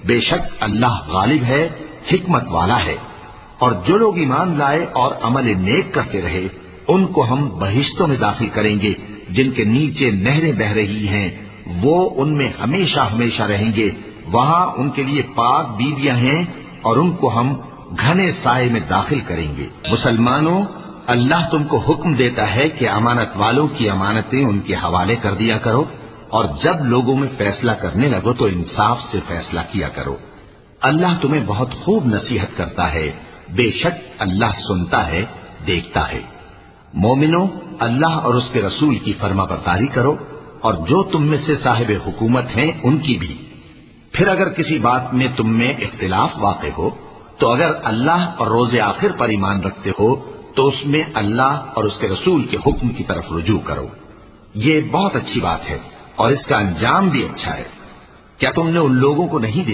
بے شک اللہ غالب ہے، حکمت والا ہے۔ اور جو لوگ ایمان لائے اور عمل نیک کرتے رہے ان کو ہم بہشتوں میں داخل کریں گے جن کے نیچے نہریں بہ رہی ہیں، وہ ان میں ہمیشہ ہمیشہ رہیں گے، وہاں ان کے لیے پاک بیویاں ہیں اور ان کو ہم گھنے سائے میں داخل کریں گے۔ مسلمانوں، اللہ تم کو حکم دیتا ہے کہ امانت والوں کی امانتیں ان کے حوالے کر دیا کرو، اور جب لوگوں میں فیصلہ کرنے لگو تو انصاف سے فیصلہ کیا کرو۔ اللہ تمہیں بہت خوب نصیحت کرتا ہے، بے شک اللہ سنتا ہے، دیکھتا ہے۔ مومنو، اللہ اور اس کے رسول کی فرما برداری کرو، اور جو تم میں سے صاحب حکومت ہیں ان کی بھی۔ پھر اگر کسی بات میں تم میں اختلاف واقع ہو تو اگر اللہ اور روز آخر پر ایمان رکھتے ہو تو اس میں اللہ اور اس کے رسول کے حکم کی طرف رجوع کرو۔ یہ بہت اچھی بات ہے اور اس کا انجام بھی اچھا ہے۔ کیا تم نے ان لوگوں کو نہیں دیکھا